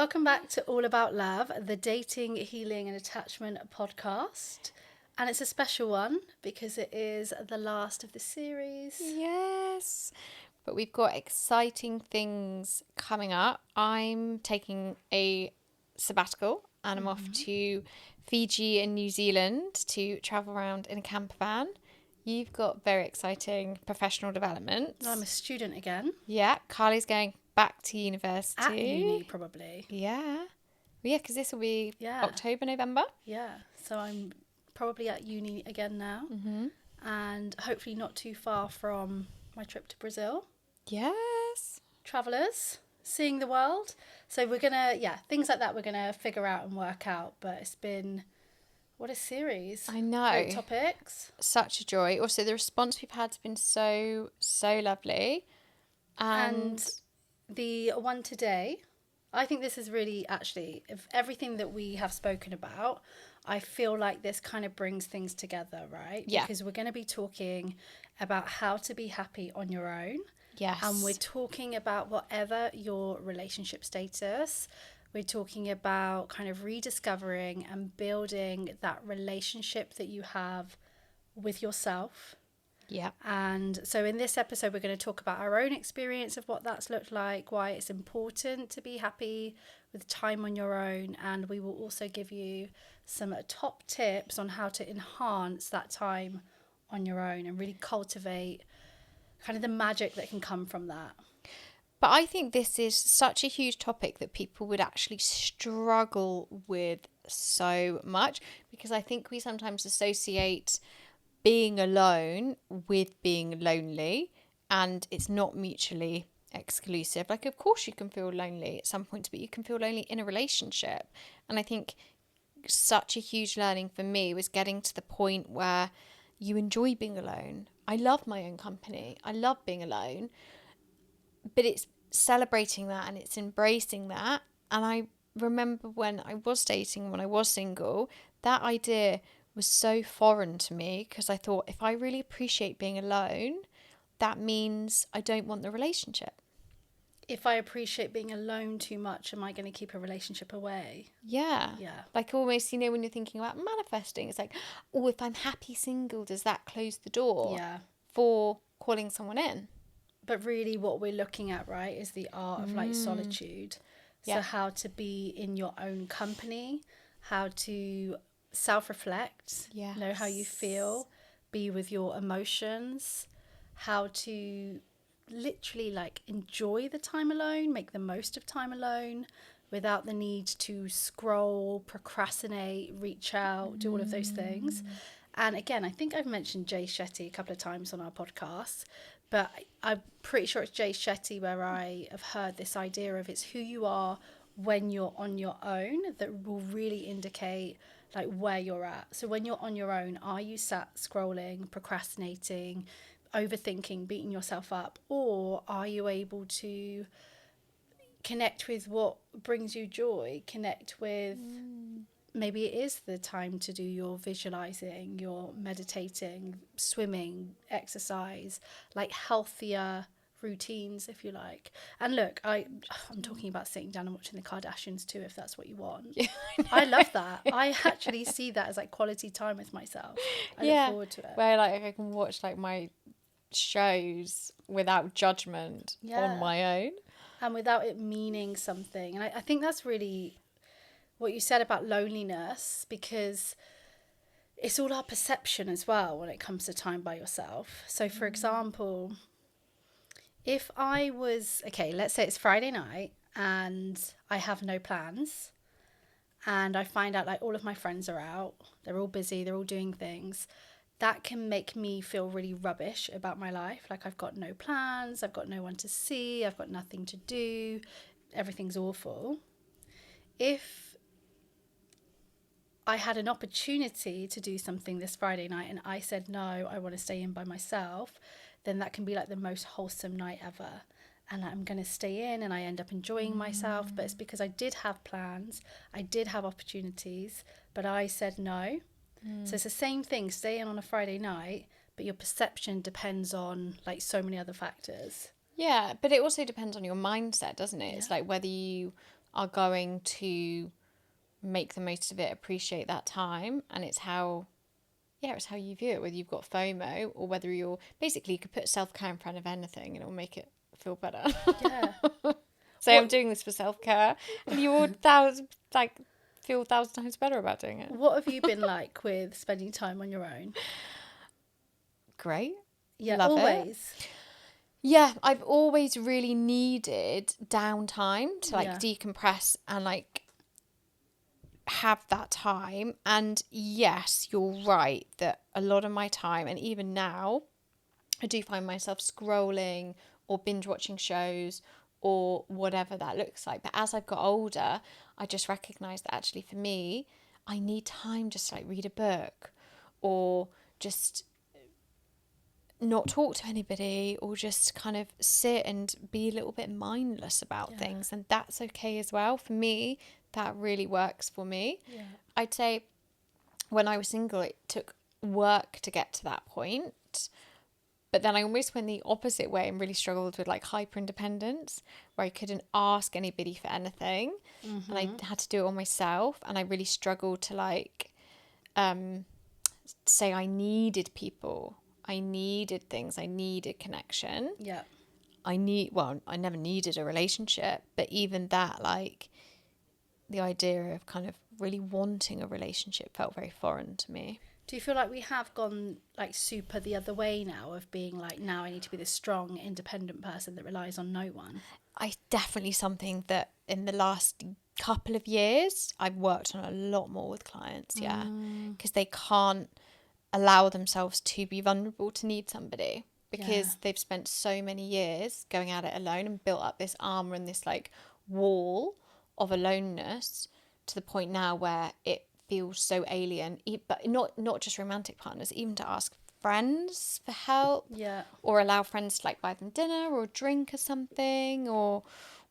Welcome back to All About Love, the dating, healing and attachment podcast. And it's a special one because it is the last of the series. Yes, but we've got exciting things coming up. I'm taking a sabbatical and I'm off to Fiji and New Zealand to travel around in a camper van. You've got very exciting professional developments. I'm a student again. Yeah, Carly's going back to university. At uni, probably. Yeah. Yeah, because this will be Yeah. October, November. Yeah. So I'm probably at uni again now. Mm-hmm. And hopefully not too far from my trip to Brazil. Yes. Travellers, seeing the world. So we're going to, things like that we're going to figure out and work out. But it's been, what a series. I know. Great topics. Such a joy. Also, the response we've had has been so lovely. And the one today, I think this is really actually, of everything that we have spoken about, I feel like this kind of brings things together, right? Yeah. Because we're going to be talking about how to be happy on your own. Yes. And we're talking about whatever your relationship status, we're talking about kind of rediscovering and building that relationship that you have with yourself. Yeah. And so in this episode, we're going to talk about our own experience of what that's looked like, why it's important to be happy with time on your own. And we will also give you some top tips on how to enhance that time on your own and really cultivate kind of the magic that can come from that. But I think this is such a huge topic that people would actually struggle with so much, because I think we sometimes associate being alone with being lonely, and it's not mutually exclusive. Like, of course you can feel lonely at some point, but you can feel lonely in a relationship. And I think such a huge learning for me was getting to the point where you enjoy being alone. I love my own company. I love being alone. But it's celebrating that and it's embracing that. And I remember when I was dating, when I was single, that idea was so foreign to me, because I thought, if I really appreciate being alone, that means I don't want the relationship. If I appreciate being alone too much, am I going to keep a relationship away? Yeah. Yeah. Like, almost, when you're thinking about manifesting, it's like, oh, if I'm happy single, does that close the door for calling someone in? But really what we're looking at, right, is the art of like solitude. So how to be in your own company, how to self-reflect, know how you feel, be with your emotions, how to literally like enjoy the time alone, make the most of time alone without the need to scroll, procrastinate, reach out, do all of those things. And again, I think I've mentioned Jay Shetty a couple of times on our podcast, but I'm pretty sure it's Jay Shetty where I have heard this idea of it's who you are when you're on your own that will really indicate like where you're at. So when you're on your own, are you sat scrolling, procrastinating, overthinking, beating yourself up, or are you able to connect with what brings you joy, connect with maybe it is the time to do your visualizing, your meditating, swimming, exercise, like healthier routines, if you like. And look, I'm talking about sitting down and watching the Kardashians too, if that's what you want. Yeah, I love that. I actually see that as like quality time with myself. I look forward to it. Where like I can watch like my shows without judgment on my own. And without it meaning something. And I think that's really what you said about loneliness, because it's all our perception as well when it comes to time by yourself. So for example, if I was, okay, let's say it's Friday night and I have no plans and I find out like all of my friends are out, they're all busy, they're all doing things, that can make me feel really rubbish about my life. Like I've got no plans, I've got no one to see, I've got nothing to do, everything's awful. If I had an opportunity to do something this Friday night and I said, no, I want to stay in by myself, then that can be like the most wholesome night ever. And I'm going to stay in and I end up enjoying myself. But it's because I did have plans, I did have opportunities, but I said no. So it's the same thing, stay in on a Friday night, but your perception depends on like so many other factors. Yeah, but it also depends on your mindset, doesn't it? Yeah. It's like whether you are going to make the most of it, appreciate that time. And it's how you view it, whether you've got FOMO or whether you're basically, you could put self-care in front of anything and it will make it feel better. Yeah. Say I'm doing this for self-care and you will feel 1,000 times better about doing it. What have you been like with spending time on your own? Great. Yeah, Love always. it. Yeah, I've always really needed downtime to decompress and have that time. And yes, you're right that a lot of my time, and even now, I do find myself scrolling or binge watching shows or whatever that looks like. But as I've got older, I just recognise that actually for me, I need time just to read a book or just not talk to anybody or just kind of sit and be a little bit mindless about things. And that's okay as well. For me, that really works for me. Yeah. I'd say when I was single, it took work to get to that point. But then I almost went the opposite way and really struggled with hyper independence, where I couldn't ask anybody for anything. And I had to do it all myself. And I really struggled to say I needed people. I needed things. I needed connection. Yeah. I never needed a relationship, but even that, the idea of kind of really wanting a relationship felt very foreign to me. Do you feel like we have gone super the other way now of being now I need to be this strong, independent person that relies on no one? Definitely something that in the last couple of years I've worked on a lot more with clients, because they can't allow themselves to be vulnerable to need somebody because they've spent so many years going at it alone and built up this armor and this wall of aloneness to the point now where it feels so alien, but not just romantic partners, even to ask friends for help, or allow friends to buy them dinner or a drink or something or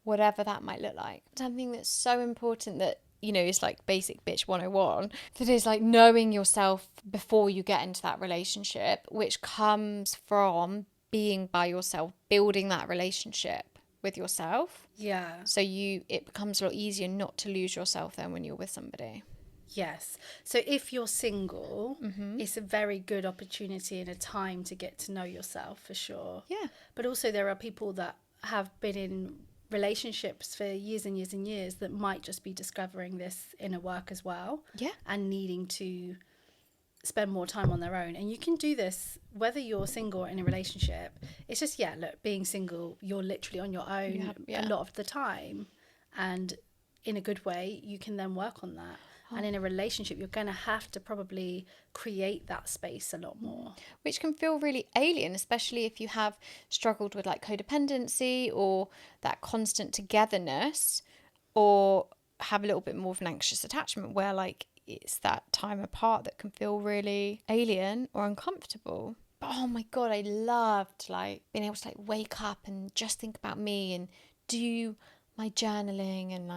whatever that might look like. Something that's so important that is basic bitch 101, that is knowing yourself before you get into that relationship, which comes from being by yourself, building that relationship with yourself. Yeah. So it becomes a lot easier not to lose yourself then when you're with somebody. Yes. So if you're single, it's a very good opportunity and a time to get to know yourself for sure. Yeah. But also there are people that have been in relationships for years and years and years that might just be discovering this inner work as well. Yeah. And needing to spend more time on their own. And you can do this whether you're single or in a relationship. It's just, being single, you're literally on your own a lot of the time. And in a good way, you can then work on that. And in a relationship, you're going to have to probably create that space a lot more. Which can feel really alien, especially if you have struggled with codependency or that constant togetherness, or have a little bit more of an anxious attachment where it's that time apart that can feel really alien or uncomfortable. But oh my God, I loved being able to wake up and just think about me and do my journaling and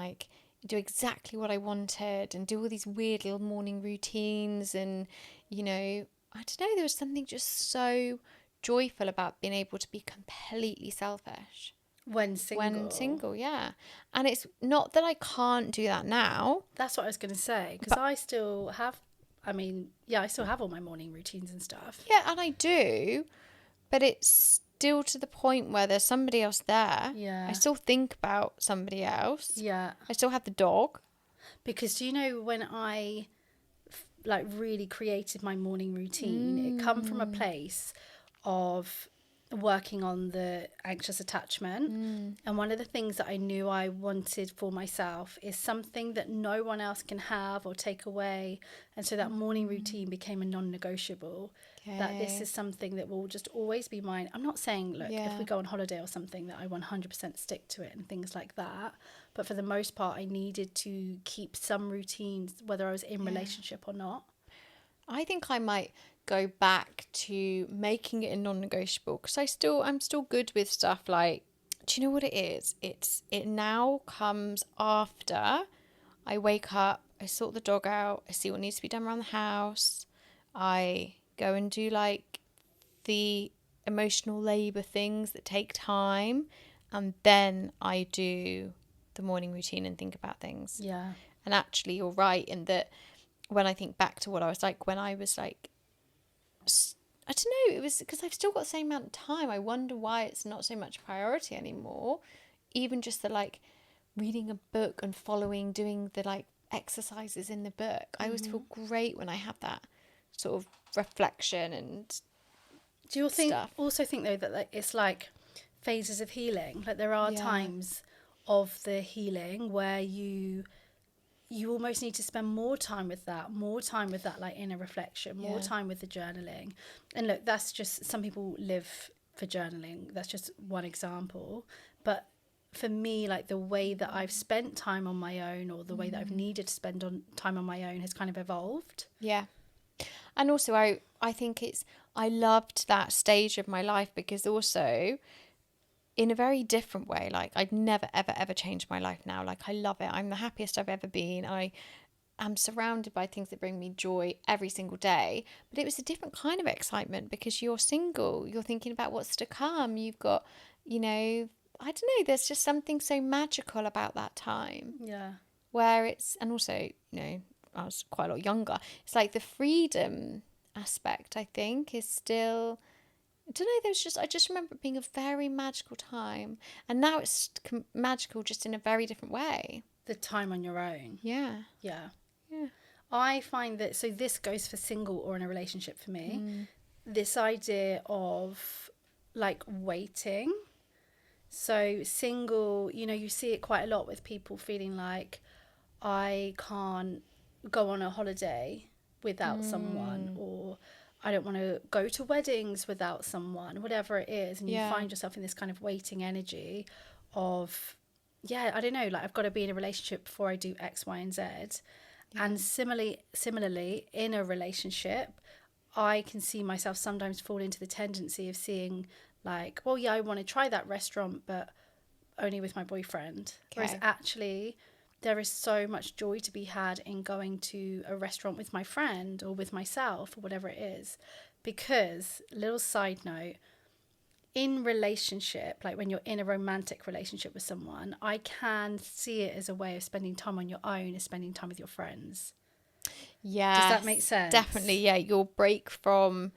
do exactly what I wanted and do all these weird little morning routines. And I don't know, there was something just so joyful about being able to be completely selfish when single. Yeah. And it's not that I can't do that now. That's what I was going to say, because I still have I still have all my morning routines and stuff. Yeah, and I do, but it's still to the point where there's somebody else there. Yeah. I still think about somebody else. Yeah. I still have the dog. Because do you know when I really created my morning routine, it come from a place of working on the anxious attachment. And one of the things that I knew I wanted for myself is something that no one else can have or take away. And so that morning routine became a non-negotiable. Okay. That this is something that will just always be mine. I'm not saying, look, if we go on holiday or something, that I 100% stick to it and things like that. But for the most part, I needed to keep some routines, whether I was in relationship or not. I think I might go back to making it a non-negotiable, because I'm still good with stuff do you know what it is? It now comes after I wake up, I sort the dog out, I see what needs to be done around the house, I go and do the emotional labour things that take time, and then I do the morning routine and think about things. Yeah. And actually, you're right in that when I think back to what I was like when I was like, I don't know, it was because I've still got the same amount of time. I wonder why it's not so much priority anymore. Even just the like reading a book and following, doing the like exercises in the book. I always feel great when I have that sort of reflection and do you stuff. also think though that like it's like phases of healing? Like there are times of the healing where you almost need to spend more time with that like inner reflection, more time with the journaling. And look, that's just, some people live for journaling, that's just one example. But for me, like the way that I've spent time on my own, or the way that I've needed to spend time on my own, has kind of evolved. Yeah. And also I think I loved that stage of my life because also in a very different way, like I'd never ever change my life now. Like I love it. I'm the happiest I've ever been. I am surrounded by things that bring me joy every single day. But it was a different kind of excitement because you're single. You're thinking about what's to come. You've got, I don't know, there's just something so magical about that time. Yeah. Where it's, and also, I was quite a lot younger. It's like the freedom aspect, I think, is still, I don't know, I just remember it being a very magical time. And now it's magical just in a very different way. The time on your own. Yeah. Yeah. Yeah. I find that, so this goes for single or in a relationship for me, this idea of like waiting. So single, you see it quite a lot with people feeling like, I can't go on a holiday without someone, or I don't want to go to weddings without someone, whatever it is. And you find yourself in this kind of waiting energy of, I don't know, like I've got to be in a relationship before I do X, Y, and Z. Yeah. And similarly, in a relationship, I can see myself sometimes fall into the tendency of seeing like, well, I want to try that restaurant, but only with my boyfriend. Okay. Whereas actually, there is so much joy to be had in going to a restaurant with my friend or with myself or whatever it is. Because, little side note, in relationship, like when you're in a romantic relationship with someone, I can see it as a way of spending time on your own, as spending time with your friends. Yeah. Does that make sense? Definitely, yeah. Your break from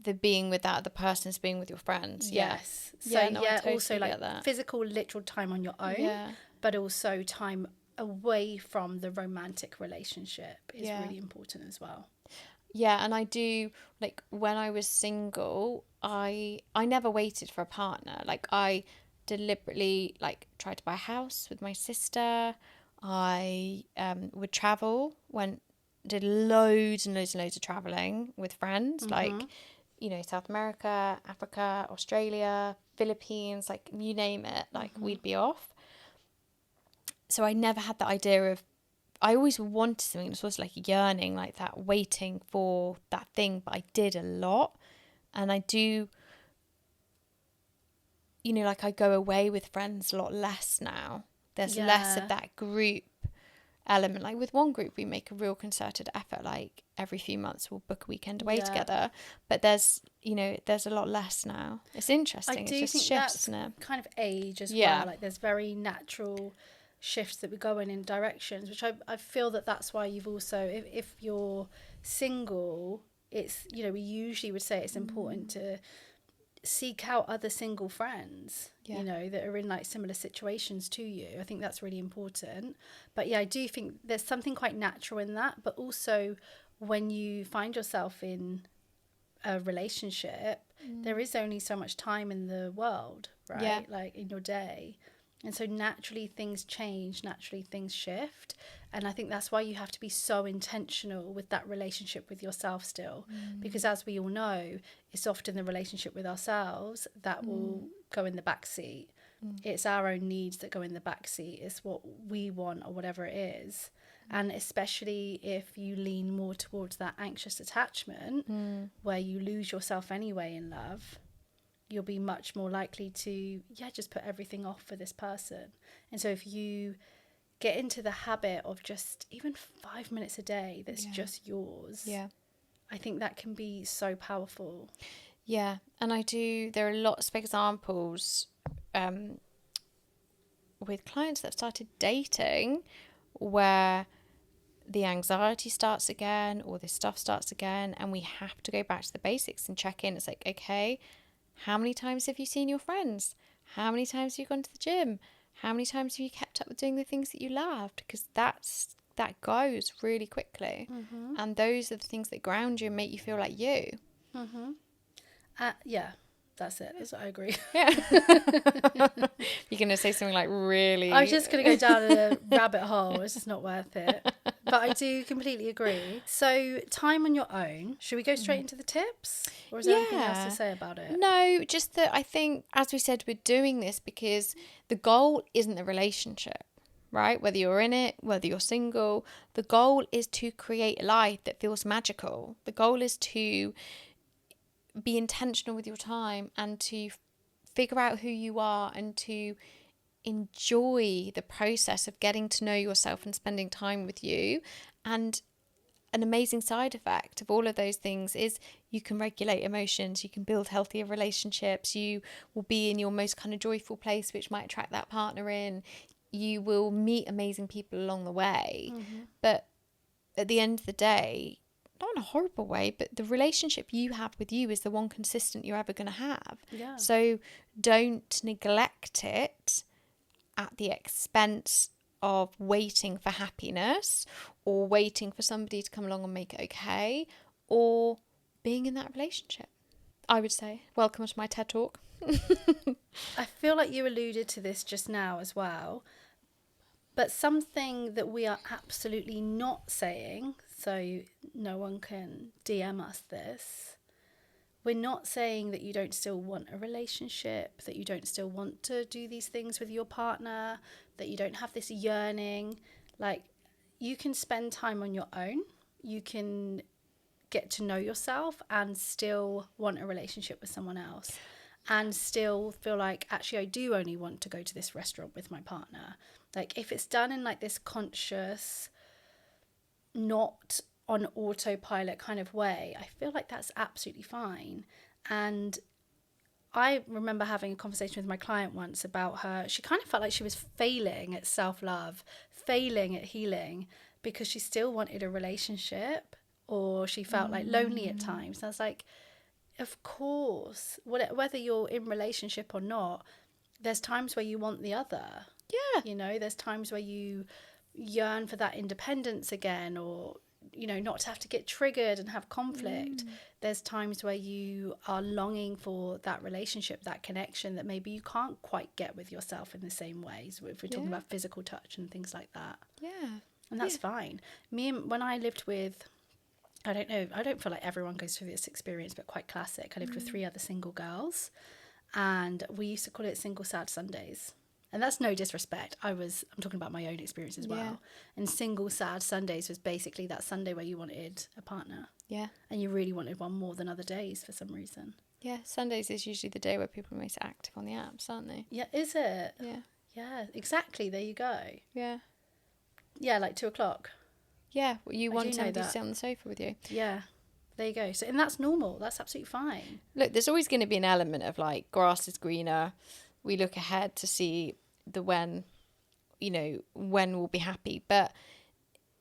the being with that other person is being with your friends. Yes. Yeah. So totally also like physical, literal time on your own, but also time away from the romantic relationship is really important as well. Yeah, and I do, like when I was single, I never waited for a partner. Like I deliberately like tried to buy a house with my sister. I would travel, did loads and loads and loads of traveling with friends, like South America, Africa, Australia, Philippines, like you name it, like we'd be off. So I never had the idea of, I always wanted something that was like yearning, like that, waiting for that thing, but I did a lot. And I do, like I go away with friends a lot less now. There's less of that group element. Like with one group, we make a real concerted effort, like every few months we'll book a weekend away together. But there's a lot less now. It's interesting. I do think shifts, that's kind of age as well. Like there's very natural shifts that we go in directions, which I feel that's why you've also, if you're single, it's, we usually would say it's important to seek out other single friends, that are in like similar situations to you. I think that's really important. But I do think there's something quite natural in that. But also when you find yourself in a relationship, there is only so much time in the world, right? Like in your day. And so naturally things change, naturally things shift. And I think that's why you have to be so intentional with that relationship with yourself still. Because as we all know, it's often the relationship with ourselves that will go in the back seat. It's our own needs that go in the back seat. It's what we want or whatever it is. And especially if you lean more towards that anxious attachment where you lose yourself anyway in love, you'll be much more likely to just put everything off for this person. And so if you get into the habit of just even 5 minutes a day that's just yours, I think that can be so powerful. And there are lots of examples with clients that have started dating where the anxiety starts again or this stuff starts again, and we have to go back to the basics and check in. It's like, okay, how many times have you seen your friends? How many times have you gone to the gym? How many times have you kept up with doing the things that you loved? Because that goes really quickly. Mm-hmm. And those are the things that ground you and make you feel like you. Mm-hmm. Yeah, that's it. That's what I agree. Yeah. You're going to say something like really... I was just going to go down a rabbit hole. It's just not worth it. But I do completely agree. So, time on your own. Should we go straight into the tips? Or is there anything else to say about it? No, just that I think, as we said, we're doing this because the goal isn't the relationship, right? Whether you're in it, whether you're single, the goal is to create a life that feels magical. The goal is to be intentional with your time and to figure out who you are and to enjoy the process of getting to know yourself and spending time with you. And an amazing side effect of all of those things is you can regulate emotions, you can build healthier relationships, you will be in your most kind of joyful place, which might attract that partner in. You will meet amazing people along the way. Mm-hmm. But at the end of the day, not in a horrible way, but the relationship you have with you is the one consistent you're ever going to have. Yeah. So don't neglect it at the expense of waiting for happiness or waiting for somebody to come along and make it okay, or being in that relationship. I would say, welcome to my TED Talk. I feel like you alluded to this just now as well, but something that we are absolutely not saying, so no one can DM us this, we're not saying that you don't still want a relationship, that you don't still want to do these things with your partner, that you don't have this yearning. Like, you can spend time on your own, you can get to know yourself and still want a relationship with someone else, and still feel like, actually, I do only want to go to this restaurant with my partner. Like, if it's done in like this conscious, not on autopilot kind of way, I feel like that's absolutely fine. And I remember having a conversation with my client once about her. She kind of felt like she was failing at self-love, failing at healing, because she still wanted a relationship, or she felt like lonely at times. And I was like, of course, whether you're in relationship or not, there's times where you want the other. Yeah. You know, there's times where you yearn for that independence again, or, you know, not to have to get triggered and have conflict. There's times where you are longing for that relationship, that connection that maybe you can't quite get with yourself in the same ways, if we're talking about physical touch and things like that. Yeah. And that's fine. When I lived with, I don't know, I don't feel like everyone goes through this experience, but quite classic. I lived with 3 other single girls, and we used to call it single sad Sundays. And that's no disrespect. I'm talking about my own experience as well. Yeah. And single sad Sundays was basically that Sunday where you wanted a partner. Yeah. And you really wanted one more than other days for some reason. Yeah. Sundays is usually the day where people are most active on the apps, aren't they? Yeah, is it? Yeah. Yeah, exactly. There you go. Yeah. Yeah, like 2:00. Yeah. Well, you want somebody to that. sit on the sofa with you. Yeah. There you go. So, and that's normal. That's absolutely fine. Look, there's always going to be an element of like grass is greener. We look ahead to see when we'll be happy. But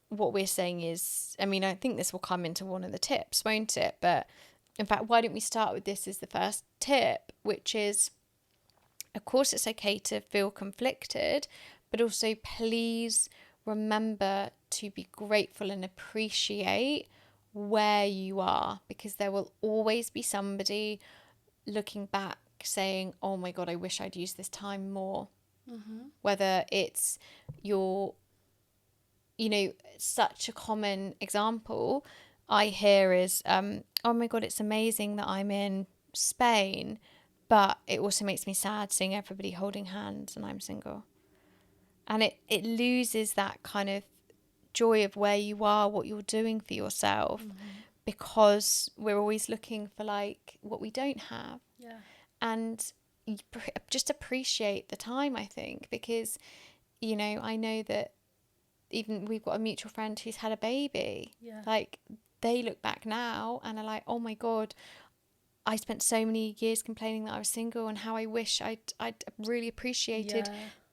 what we're saying is, I mean, I think this will come into one of the tips, won't it? But in fact, why don't we start with this as the first tip, which is, of course, it's okay to feel conflicted, but also please remember to be grateful and appreciate where you are, because there will always be somebody looking back saying, oh my God, I wish I'd used this time more. Whether it's such a common example I hear is, oh my God, it's amazing that I'm in Spain, but it also makes me sad seeing everybody holding hands and I'm single. And it loses that kind of joy of where you are, what you're doing for yourself, because we're always looking for like what we don't have. Yeah. And just appreciate the time, I think, because, I know that even we've got a mutual friend who's had a baby. Yeah. Like, they look back now and are like, oh my God, I spent so many years complaining that I was single and how I wish I'd really appreciated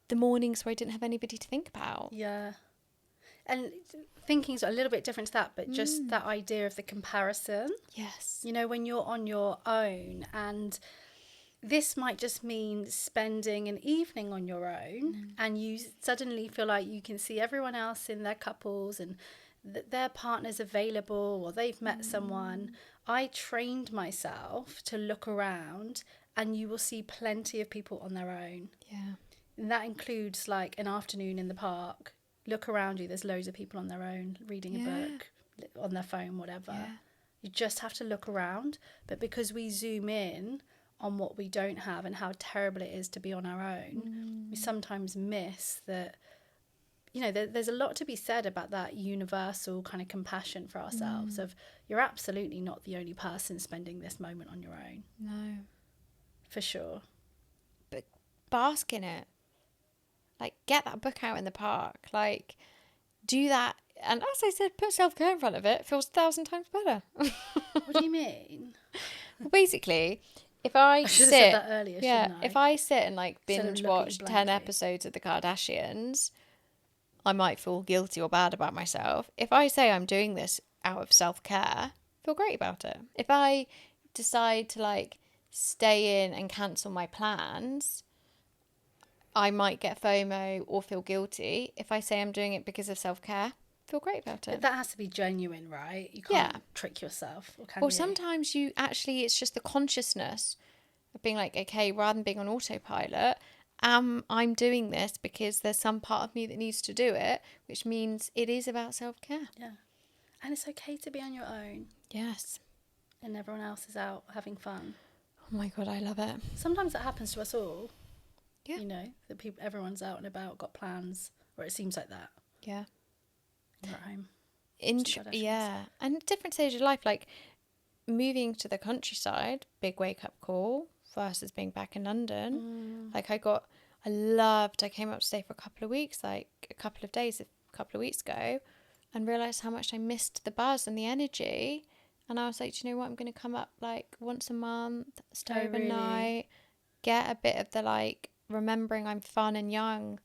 the mornings where I didn't have anybody to think about. Yeah. And thinking's a little bit different to that, but just that idea of the comparison. Yes. You know, when you're on your own, and this might just mean spending an evening on your own, and you suddenly feel like you can see everyone else in their couples and their partner's available, or they've met someone. I trained myself to look around, and you will see plenty of people on their own. Yeah. And that includes like an afternoon in the park. Look around you, there's loads of people on their own, reading a book, on their phone, whatever. Yeah. You just have to look around. But because we zoom in on what we don't have and how terrible it is to be on our own, we sometimes miss that, you know, there's a lot to be said about that universal kind of compassion for ourselves of, you're absolutely not the only person spending this moment on your own. No. For sure. But bask in it. Like, get that book out in the park. Like, do that. And as I said, put self-care in front of it. It feels 1,000 times better. What do you mean? Well, basically, if I should have sit... said that earlier, shouldn't I? If I sit and, like, Instead of binge looking watch 10 episodes of The Kardashians, I might feel guilty or bad about myself. If I say I'm doing this out of self-care, feel great about it. If I decide to, like, stay in and cancel my plans, I might get FOMO or feel guilty. If I say I'm doing it because of self-care, feel great about it. But that has to be genuine, right? You can't trick yourself. Or sometimes it's just the consciousness of being like, okay, rather than being on autopilot, I'm doing this because there's some part of me that needs to do it, which means it is about self-care. Yeah. And it's okay to be on your own. Yes. And everyone else is out having fun. Oh my God, I love it. Sometimes that happens to us all. Yeah. You know, that everyone's out and about, got plans, or it seems like that. Yeah. You're at home. Yeah. And different stage of life, like moving to the countryside, big wake up call versus being back in London. Like I came up to stay for a couple of weeks, like a couple of weeks ago, and realised how much I missed the buzz and the energy. And I was like, do you know what? I'm going to come up like once a month, stay overnight, get a bit of the like remembering I'm fun and young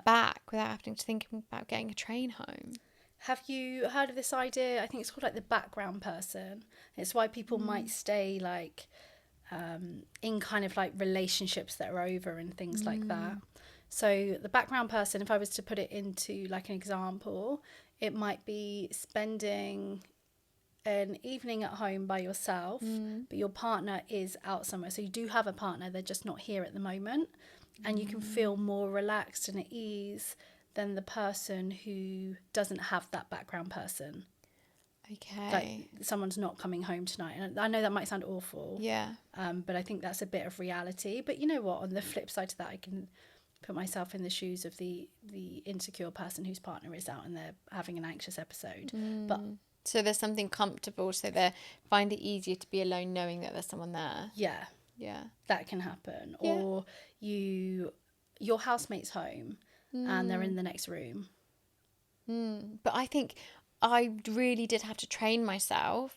back without having to think about getting a train home. Have you heard of this idea? I think it's called like the background person. It's why people might stay like in kind of like relationships that are over and things like that. So the background person, if I was to put it into like an example, it might be spending an evening at home by yourself, but your partner is out somewhere. So you do have a partner, they're just not here at the moment. And you can feel more relaxed and at ease than the person who doesn't have that background person. Okay. Like someone's not coming home tonight. And I know that might sound awful. Yeah. But I think that's a bit of reality. But you know what? On the flip side to that, I can put myself in the shoes of the insecure person whose partner is out and they're having an anxious episode. But so there's something comfortable, so they find it easier to be alone knowing that there's someone there. yeah, that can happen. Yeah. Or your housemate's home and they're in the next room. But I think I really did have to train myself,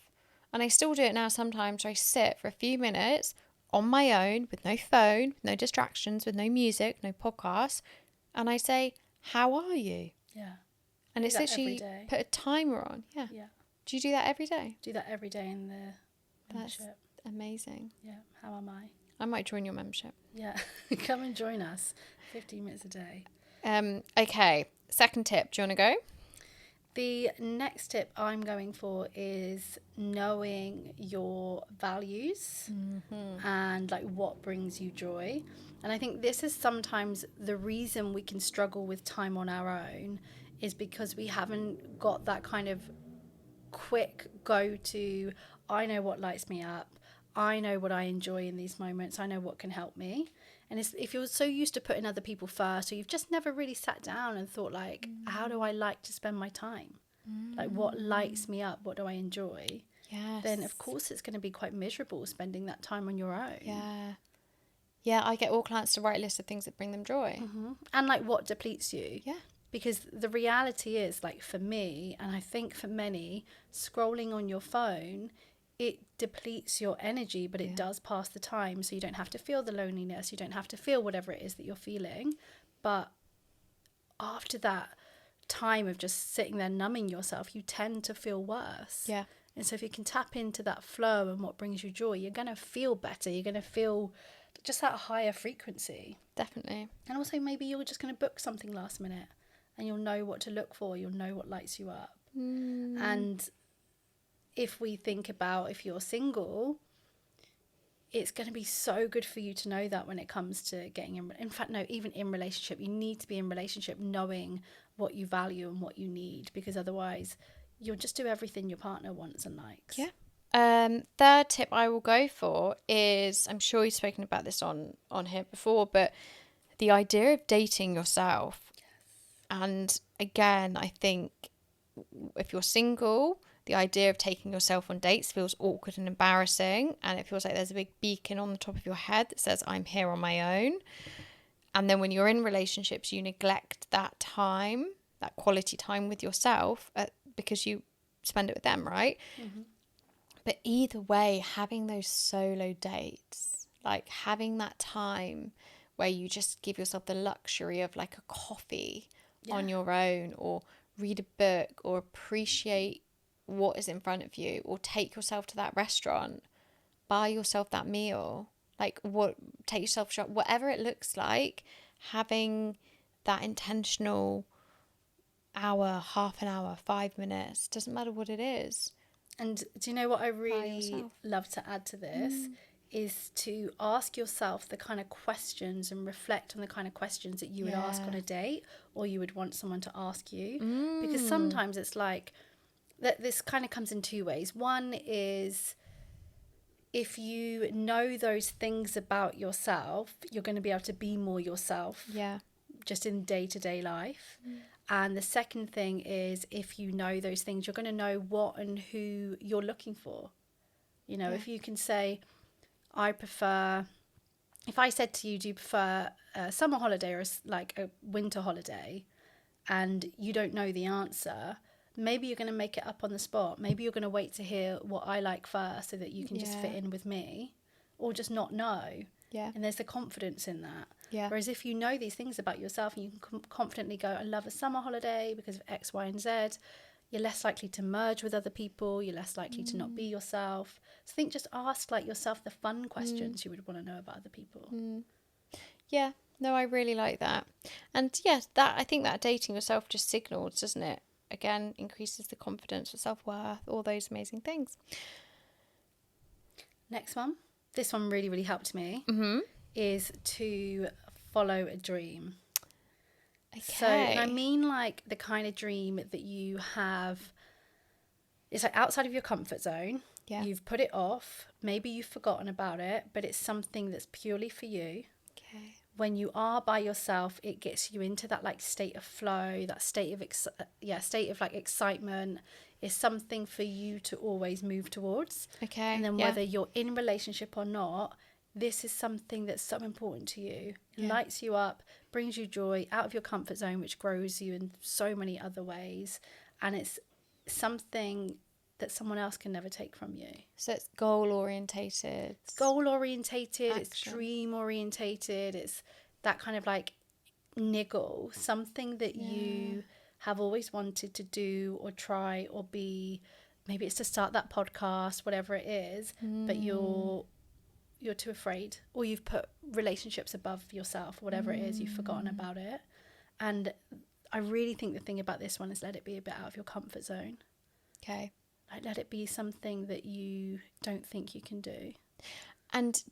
and I still do it now sometimes, where I sit for a few minutes on my own with no phone, with no distractions, with no music, no podcasts, and I say, how are you? Yeah. And it's literally put a timer on. Yeah. Do you do that every day? Do that every day in the membership. That's amazing. Yeah. How am I? I might join your membership. Yeah. Come and join us. 15 minutes a day. Okay. Second tip. Do you want to go? The next tip I'm going for is knowing your values and like what brings you joy. And I think this is sometimes the reason we can struggle with time on our own is because we haven't got that kind of quick go-to, I know what lights me up, I know what I enjoy in these moments, I know what can help me. And if you're so used to putting other people first, or you've just never really sat down and thought like, how do I like to spend my time? Like what lights me up, what do I enjoy? Yes. Then of course it's going to be quite miserable spending that time on your own. Yeah, I get all clients to write a list of things that bring them joy. And like what depletes you. Yeah. Because the reality is, like for me, and I think for many, scrolling on your phone, it depletes your energy, but it does pass the time. So you don't have to feel the loneliness. You don't have to feel whatever it is that you're feeling. but after that time of just sitting there numbing yourself, you tend to feel worse. Yeah. And so if you can tap into that flow and what brings you joy, you're going to feel better. You're going to feel just that higher frequency. Definitely. And also maybe you're just going to book something last minute and you'll know what to look for. You'll know what lights you up. And if we think about if you're single, it's going to be so good for you to know that when it comes to getting in fact, no, even in relationship, you need to be in relationship knowing what you value and what you need, because otherwise you'll just do everything your partner wants and likes. Yeah. Third tip I will go for is, I'm sure you've spoken about this on here before, but the idea of dating yourself. Yes. And again, I think if you're single, the idea of taking yourself on dates feels awkward and embarrassing, and it feels like there's a big beacon on the top of your head that says, I'm here on my own. And then when you're in relationships, you neglect that time, that quality time with yourself, because you spend it with them, right? Mm-hmm. But either way, having those solo dates, like having that time where you just give yourself the luxury of like a coffee on your own, or read a book, or appreciate what is in front of you, or take yourself to that restaurant, buy yourself that meal, take yourself shop, whatever it looks like, having that intentional hour, half an hour, 5 minutes, doesn't matter what it is. And do you know what I really love to add to this is to ask yourself the kind of questions and reflect on the kind of questions that you would ask on a date, or you would want someone to ask you. Because sometimes it's like that. This kind of comes in two ways. One is, if you know those things about yourself, you're going to be able to be more yourself. Yeah. Just in day-to-day life. And the second thing is, if you know those things, you're going to know what and who you're looking for. You know, if you can say, if I said to you, do you prefer a summer holiday or like a winter holiday, and you don't know the answer, maybe you're going to make it up on the spot. Maybe you're going to wait to hear what I like first so that you can just fit in with me, or just not know. Yeah. And there's the confidence in that. Yeah. Whereas if you know these things about yourself and you can confidently go, I love a summer holiday because of X, Y, and Z, you're less likely to merge with other people. You're less likely to not be yourself. So I think just ask yourself the fun questions you would want to know about other people. Yeah. No, I really like that. And yes, I think that dating yourself just signals, doesn't it? Again, increases the confidence, the self-worth, all those amazing things. Next one. This one really, really helped me, is to follow a dream. Okay. So, and I mean like the kind of dream that you have, it's like outside of your comfort zone. Yeah. You've put it off. Maybe you've forgotten about it, but it's something that's purely for you. Okay. When you are by yourself, it gets you into that like state of flow, that state of excitement. Is something for you to always move towards. Okay. And then whether you're in relationship or not, this is something that's so important to you. It lights you up, brings you joy out of your comfort zone, which grows you in so many other ways. And it's something that someone else can never take from you. So it's goal orientated. It's dream orientated. It's that kind of like niggle, something that you have always wanted to do or try or be. Maybe it's to start that podcast, whatever it is, but you're too afraid, or you've put relationships above yourself, whatever it is, you've forgotten about it. And I really think the thing about this one is let it be a bit out of your comfort zone. Okay. Like, let it be something that you don't think you can do. And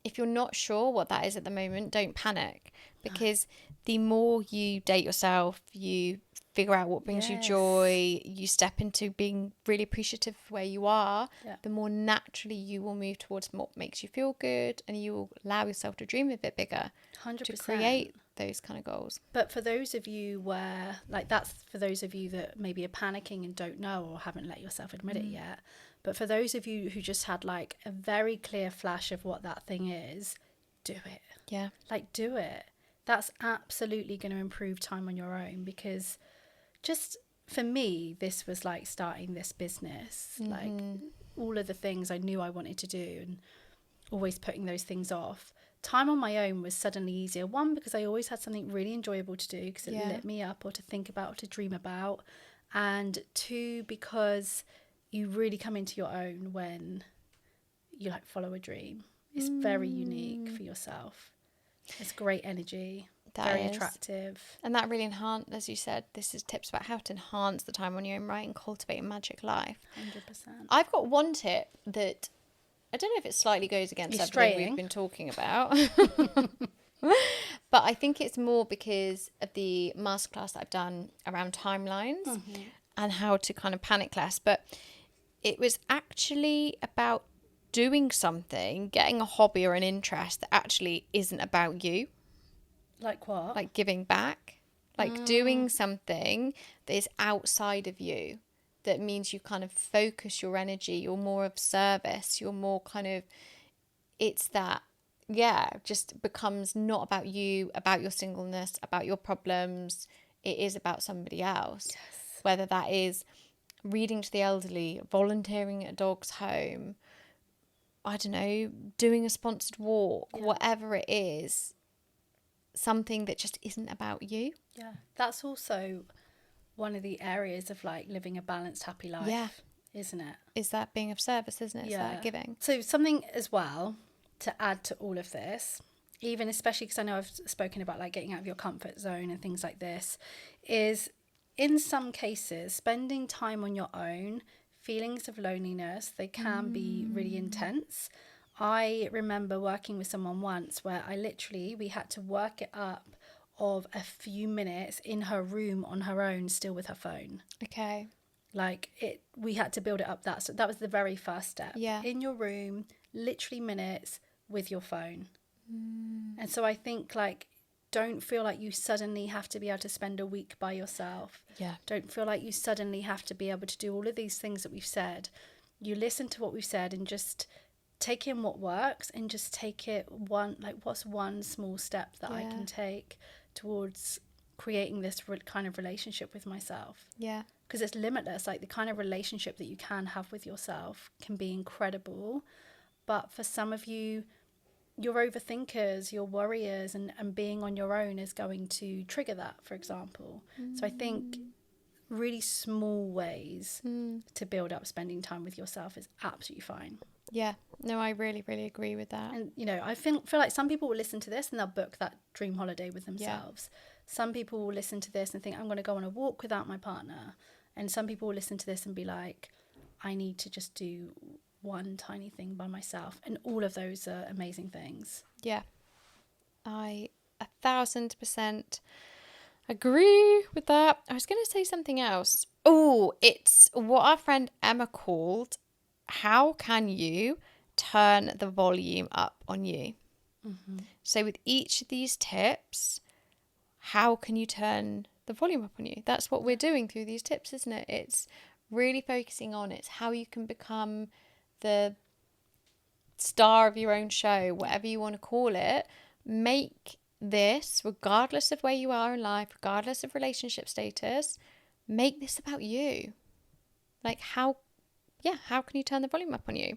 if you're not sure what that is at the moment, don't panic, because the more you date yourself, you figure out what brings you joy, you step into being really appreciative of where you are, the more naturally you will move towards what makes you feel good, and you will allow yourself to dream a bit bigger. 100%. To create those kind of goals. But for those of you where, like, that's for those of you that maybe are panicking and don't know or haven't let yourself admit it yet. But for those of you who just had like a very clear flash of what that thing is, do it. Yeah. Like, do it. That's absolutely going to improve time on your own, because just for me, this was like starting this business, like all of the things I knew I wanted to do and always putting those things off. time on my own was suddenly easier. One, because I always had something really enjoyable to do because it lit me up, or to think about, or to dream about. And two, because you really come into your own when you like follow a dream. It's very unique for yourself. It's great energy, very attractive. And that really as you said, this is tips about how to enhance the time on your own, right, and cultivate a magic life. 100%. I've got one tip that I don't know if it slightly goes against everything we've been talking about. But I think it's more because of the masterclass that I've done around timelines and how to kind of panic less. But it was actually about doing something, getting a hobby or an interest that actually isn't about you. Like what? Like giving back. Like doing something that is outside of you. That means you kind of focus your energy. You're more of service. You're more kind of... It's that... just becomes not about you, about your singleness, about your problems. It is about somebody else. Yes. Whether that is reading to the elderly, volunteering at a dog's home, I don't know, doing a sponsored walk, whatever it is, something that just isn't about you. Yeah. That's also one of the areas of like living a balanced, happy life, isn't it? Is that being of service, isn't it? It's that giving. So something as well to add to all of this, even especially because I know I've spoken about like getting out of your comfort zone and things like this, is in some cases spending time on your own, feelings of loneliness, they can be really intense. I remember working with someone once where we had to work it up of a few minutes in her room on her own, still with her phone. Okay. We had to build it up so that was the very first step. Yeah. In your room, literally minutes with your phone. And so I think like, don't feel like you suddenly have to be able to spend a week by yourself. Yeah. Don't feel like you suddenly have to be able to do all of these things that we've said. You listen to what we've said and just take in what works, and just take it what's one small step that I can take towards creating this kind of relationship with myself. Yeah. Because it's limitless. Like the kind of relationship that you can have with yourself can be incredible. But for some of you, you're overthinkers, you're worriers, and being on your own is going to trigger that, for example. So I think really small ways to build up spending time with yourself is absolutely fine. Yeah, no, I really, really agree with that. And, you know, I feel like some people will listen to this and they'll book that dream holiday with themselves. Yeah. Some people will listen to this and think, I'm going to go on a walk without my partner. And some people will listen to this and be like, I need to just do one tiny thing by myself. And all of those are amazing things. Yeah, I 1,000% agree with that. I was going to say something else. Oh, it's what our friend Emma called, how can you turn the volume up on you? So with each of these tips, how can you turn the volume up on you? That's what we're doing through these tips, isn't it? It's really focusing on it's how you can become the star of your own show, whatever you want to call it. Make this, regardless of where you are in life, regardless of relationship status, make this about you. Like how can you turn the volume up on you?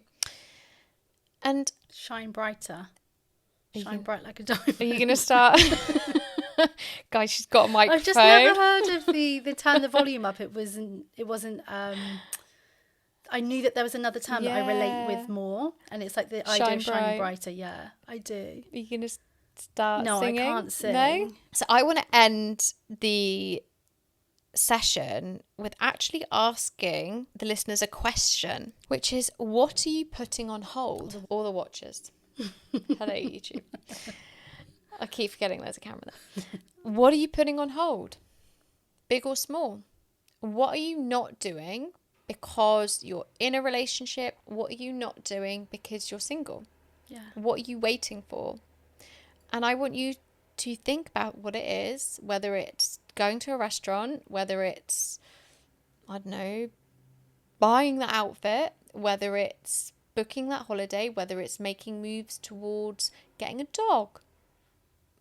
And shine brighter. Shine bright like a diamond. Are you going to start? Guys, she's got a microphone. I've just never heard of the turn the volume up. It wasn't I knew that there was another term that I relate with more, and it's like the idea of shining brighter. Yeah, I do. Are you going to start singing? No, I can't sing. No? So I want to end the session with actually asking the listeners a question, which is, what are you putting on hold? All the watchers. Hello, YouTube. I keep forgetting there's a camera there. What are you putting on hold? Big or small? What are you not doing because you're in a relationship? What are you not doing because you're single? Yeah. What are you waiting for? And I want you to think about what it is, whether it's going to a restaurant, whether it's, I don't know, buying the outfit, whether it's booking that holiday, whether it's making moves towards getting a dog,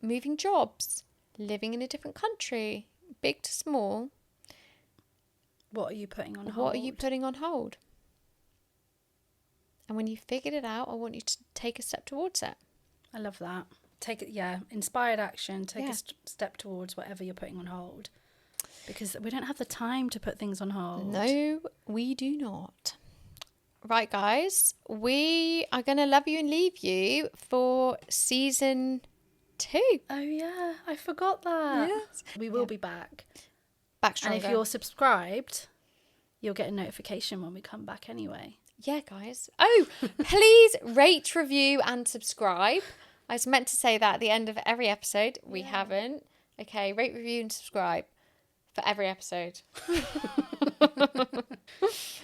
moving jobs, living in a different country, big to small. What are you putting on hold? What are you putting on hold? And when you've figured it out, I want you to take a step towards it. I love that. Take it, inspired action. Take a step towards whatever you're putting on hold. Because we don't have the time to put things on hold. No, we do not. Right, guys, we are going to love you and leave you for season 2. Oh, yeah, I forgot that. Yes. We will be back. Back stronger. And if you're subscribed, you'll get a notification when we come back anyway. Yeah, guys. Oh, please rate, review and subscribe. I was meant to say that at the end of every episode. We haven't. Okay, rate, review and subscribe for every episode.